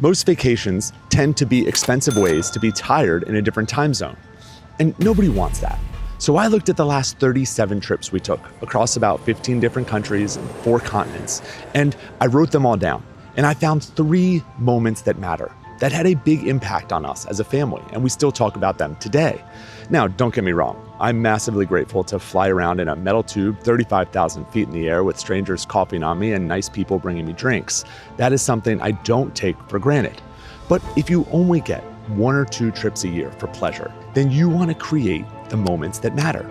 Most vacations tend to be expensive ways to be tired in a different time zone, and nobody wants that. So I looked at the last 37 trips we took across about 15 different countries and 4 continents, and I wrote them all down. And I found 3 moments that matter, that had a big impact on us as a family, and we still talk about them today. Now, don't get me wrong, I'm massively grateful to fly around in a metal tube 35,000 feet in the air with strangers coughing on me and nice people bringing me drinks. That is something I don't take for granted. But if you only get 1 or 2 trips a year for pleasure, then you want to create the moments that matter.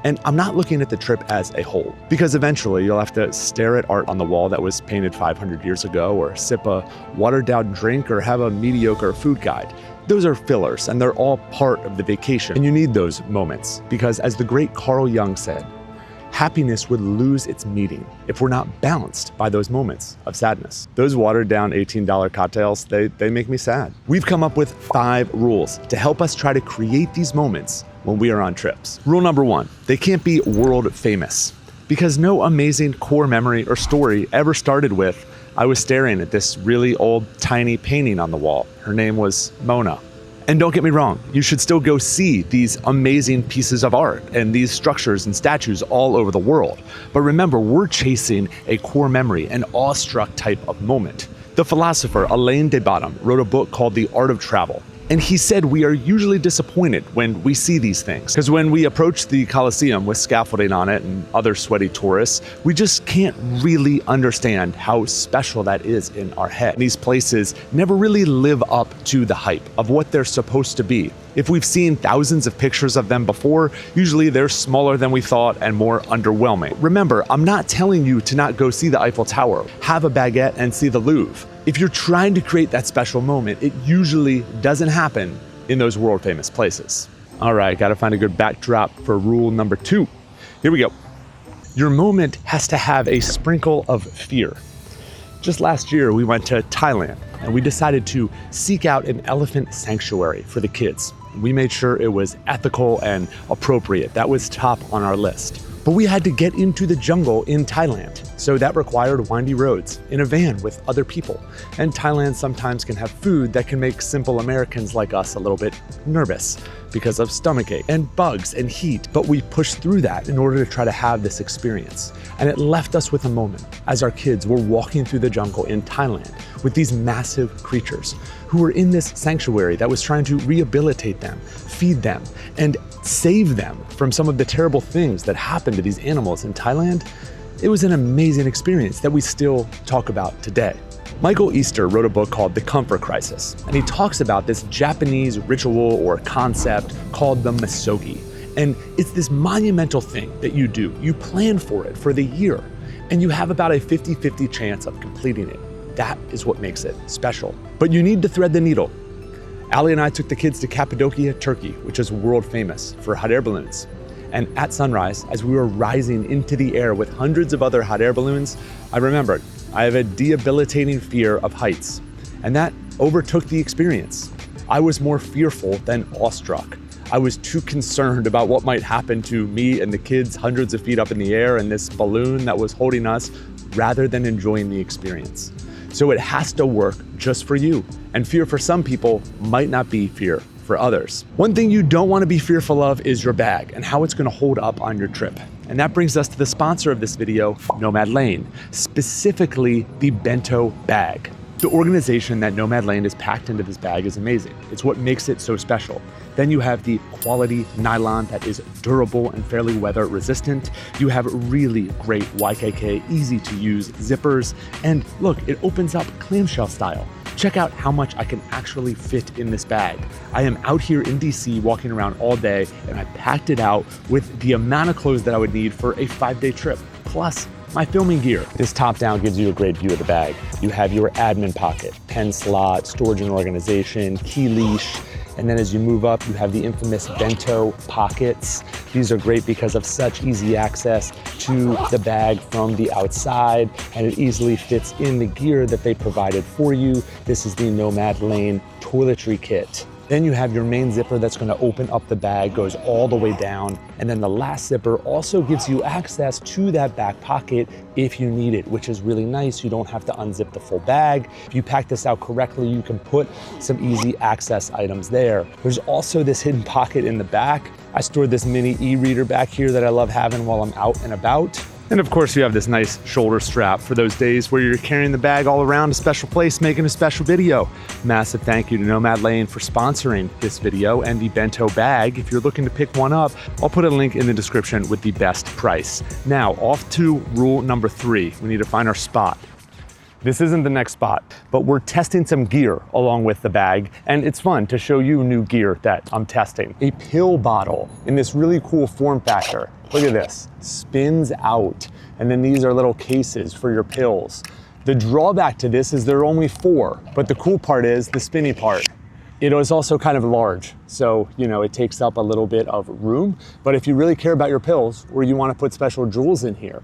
And I'm not looking at the trip as a whole, because eventually you'll have to stare at art on the wall that was painted 500 years ago, or sip a watered-down drink, or have a mediocre food guide. Those are fillers, and they're all part of the vacation. And you need those moments, because as the great Carl Jung said, happiness would lose its meaning if we're not balanced by those moments of sadness. Those watered-down $18 cocktails, they make me sad. We've come up with 5 rules to help us try to create these moments when we are on trips. Rule number 1, they can't be world famous, because no amazing core memory or story ever started with, I was staring at this really old, tiny painting on the wall. Her name was Mona. And don't get me wrong, you should still go see these amazing pieces of art and these structures and statues all over the world. But remember, we're chasing a core memory, an awestruck type of moment. The philosopher Alain de Botton wrote a book called The Art of Travel. And he said we are usually disappointed when we see these things, because when we approach the Colosseum with scaffolding on it and other sweaty tourists, we just can't really understand how special that is in our head. These places never really live up to the hype of what they're supposed to be. If we've seen thousands of pictures of them before, usually they're smaller than we thought and more underwhelming. Remember, I'm not telling you to not go see the Eiffel Tower, have a baguette and see the Louvre. If you're trying to create that special moment, it usually doesn't happen in those world famous places. All right, gotta find a good backdrop for rule number 2. Here we go. Your moment has to have a sprinkle of fear. Just last year, we went to Thailand and we decided to seek out an elephant sanctuary for the kids. We made sure it was ethical and appropriate. That was top on our list. But we had to get into the jungle in Thailand, so that required windy roads in a van with other people. And Thailand sometimes can have food that can make simple Americans like us a little bit nervous because of stomachache and bugs and heat. But we pushed through that in order to try to have this experience. And it left us with a moment as our kids were walking through the jungle in Thailand with these massive creatures who were in this sanctuary that was trying to rehabilitate them, feed them, and save them from some of the terrible things that happened to these animals in Thailand. It was an amazing experience that we still talk about today. Michael Easter wrote a book called The Comfort Crisis, and he talks about this Japanese ritual or concept called the misogi. And it's this monumental thing that you do. You plan for it for the year, and you have about a 50-50 chance of completing it. That is what makes it special. But you need to thread the needle. Allie and I took the kids to Cappadocia, Turkey, which is world famous for hot air balloons. And at sunrise, as we were rising into the air with hundreds of other hot air balloons, I remembered I have a debilitating fear of heights, and that overtook the experience. I was more fearful than awestruck. I was too concerned about what might happen to me and the kids hundreds of feet up in the air and this balloon that was holding us, rather than enjoying the experience. So it has to work just for you. And fear for some people might not be fear for others. One thing you don't want to be fearful of is your bag and how it's going to hold up on your trip. And that brings us to the sponsor of this video, Nomad Lane, specifically the bento bag. The organization that Nomad Lane is packed into this bag is amazing. It's what makes it so special. Then you have the quality nylon that is durable and fairly weather resistant. You have really great YKK, easy to use zippers. And look, it opens up clamshell style. Check out how much I can actually fit in this bag. I am out here in DC walking around all day, and I packed it out with the amount of clothes that I would need for a 5-day trip, plus my filming gear. This top down gives you a great view of the bag. You have your admin pocket, pen slot, storage and organization, key leash, and then as you move up, you have the infamous bento pockets. These are great because of such easy access to the bag from the outside, and it easily fits in the gear that they provided for you. This is the Nomad Lane toiletry kit. Then you have your main zipper that's going to open up the bag, goes all the way down. And then the last zipper also gives you access to that back pocket if you need it, which is really nice. You don't have to unzip the full bag. If you pack this out correctly, you can put some easy access items there. There's also this hidden pocket in the back. I stored this mini e-reader back here that I love having while I'm out and about. And of course you have this nice shoulder strap for those days where you're carrying the bag all around a special place, making a special video. Massive thank you to Nomad Lane for sponsoring this video and the bento bag. If you're looking to pick one up, I'll put a link in the description with the best price. Now off to rule number 3. We need to find our spot. This isn't the next spot, but we're testing some gear along with the bag, and it's fun to show you new gear that I'm testing. A pill bottle in this really cool form factor. Look at this, spins out, and then these are little cases for your pills. The drawback to this is there are only 4, but the cool part is the spinny part. It is also kind of large, so it takes up a little bit of room, but if you really care about your pills or you want to put special jewels in here,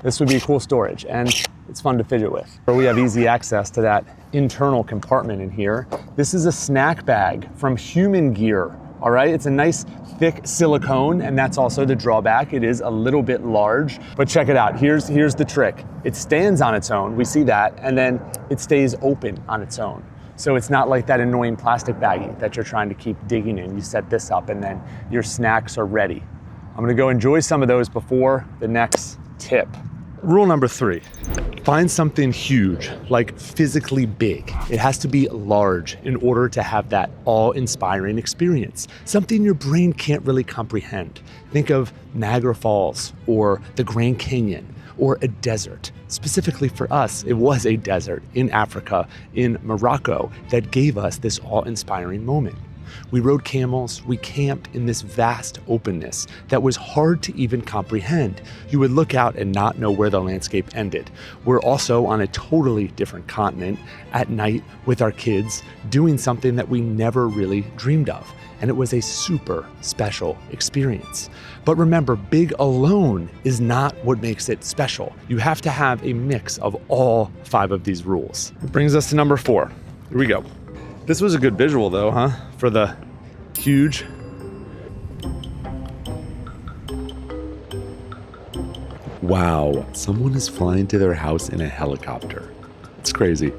this would be cool storage, and it's fun to fidget with. We have easy access to that internal compartment in here. This is a snack bag from Human Gear, all right? It's a nice thick silicone, and that's also the drawback. It is a little bit large, but check it out. Here's the trick. It stands on its own, we see that, and then it stays open on its own. So it's not like that annoying plastic baggie that you're trying to keep digging in. You set this up and then your snacks are ready. I'm gonna go enjoy some of those before the next tip. Rule number 3, find something huge, like physically big. It has to be large in order to have that awe-inspiring experience, something your brain can't really comprehend. Think of Niagara Falls or the Grand Canyon or a desert. Specifically for us, it was a desert in Africa, in Morocco, that gave us this awe-inspiring moment. We rode camels, we camped in this vast openness that was hard to even comprehend. You would look out and not know where the landscape ended. We're also on a totally different continent at night with our kids, doing something that we never really dreamed of. And it was a super special experience. But remember, big alone is not what makes it special. You have to have a mix of all 5 of these rules. It brings us to number 4. Here we go. This was a good visual though, huh? For the huge. Wow, someone is flying to their house in a helicopter. It's crazy.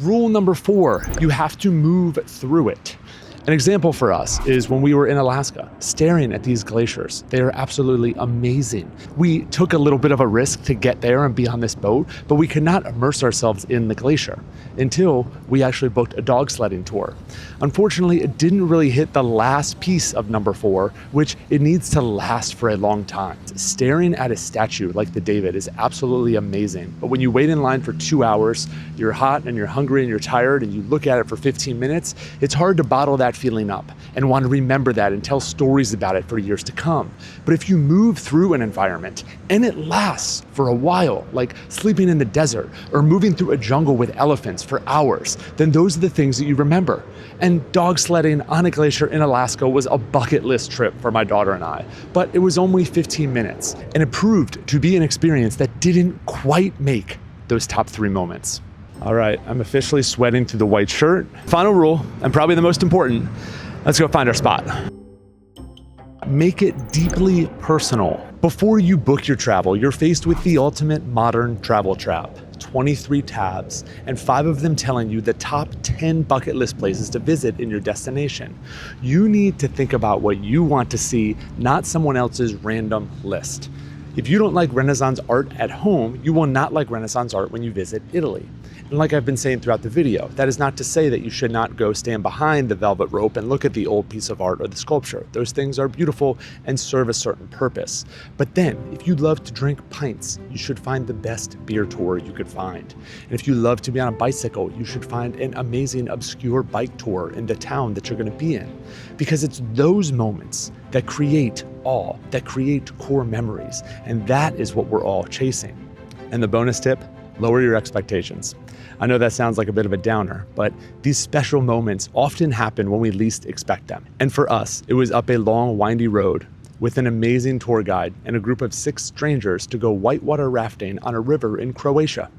Rule number 4, you have to move through it. An example for us is when we were in Alaska, staring at these glaciers. They are absolutely amazing. We took a little bit of a risk to get there and be on this boat, but we could not immerse ourselves in the glacier until we actually booked a dog sledding tour. Unfortunately, it didn't really hit the last piece of number 4, which it needs to last for a long time. Staring at a statue like the David is absolutely amazing, but when you wait in line for 2 hours, you're hot and you're hungry and you're tired and you look at it for 15 minutes, it's hard to bottle that feeling up and want to remember that and tell stories about it for years to come. But if you move through an environment and it lasts for a while, like sleeping in the desert or moving through a jungle with elephants for hours, then those are the things that you remember. And dog sledding on a glacier in Alaska was a bucket list trip for my daughter and I, but it was only 15 minutes and it proved to be an experience that didn't quite make those top 3 moments. All right, I'm officially sweating through the white shirt. Final rule, and probably the most important, let's go find our spot. Make it deeply personal. Before you book your travel, you're faced with the ultimate modern travel trap. 23 tabs, and 5 of them telling you the top 10 bucket list places to visit in your destination. You need to think about what you want to see, not someone else's random list. If you don't like Renaissance art at home, you will not like Renaissance art when you visit Italy. And like I've been saying throughout the video, that is not to say that you should not go stand behind the velvet rope and look at the old piece of art or the sculpture. Those things are beautiful and serve a certain purpose. But then, if you love to drink pints, you should find the best beer tour you could find. And if you love to be on a bicycle, you should find an amazing obscure bike tour in the town that you're going to be in. Because it's those moments that create awe, that create core memories. And that is what we're all chasing. And the bonus tip, lower your expectations. I know that sounds like a bit of a downer, but these special moments often happen when we least expect them. And for us, it was up a long, windy road with an amazing tour guide and a group of 6 strangers to go whitewater rafting on a river in Croatia.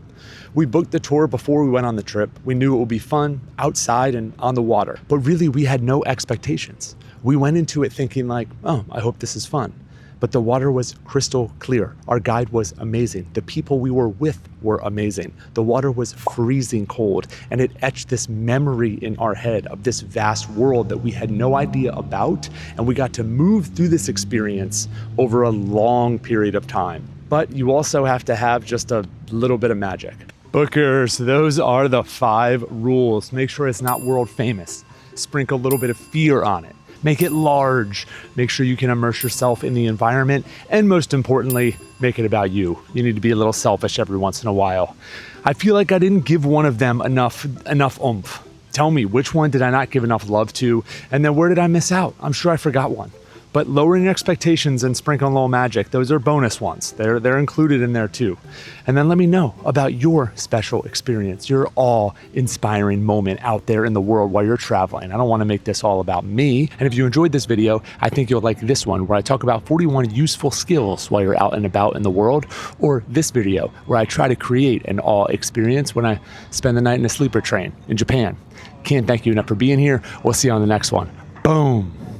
We booked the tour before we went on the trip. We knew it would be fun, outside and on the water. But really, we had no expectations. We went into it thinking like, oh, I hope this is fun. But the water was crystal clear. Our guide was amazing. The people we were with were amazing. The water was freezing cold, and it etched this memory in our head of this vast world that we had no idea about, and we got to move through this experience over a long period of time. But you also have to have just a little bit of magic. Bookers, those are the 5 rules. Make sure it's not world famous. Sprinkle a little bit of fear on it. Make it large. Make sure you can immerse yourself in the environment. And most importantly, make it about you. You need to be a little selfish every once in a while. I feel like I didn't give one of them enough oomph. Tell me, which one did I not give enough love to? And then where did I miss out? I'm sure I forgot one. But lowering expectations and sprinkling a little magic, those are bonus ones. They're included in there too. And then let me know about your special experience, your awe-inspiring moment out there in the world while you're traveling. I don't want to make this all about me. And if you enjoyed this video, I think you'll like this one where I talk about 41 useful skills while you're out and about in the world, or this video where I try to create an awe experience when I spend the night in a sleeper train in Japan. Can't thank you enough for being here. We'll see you on the next one. Boom.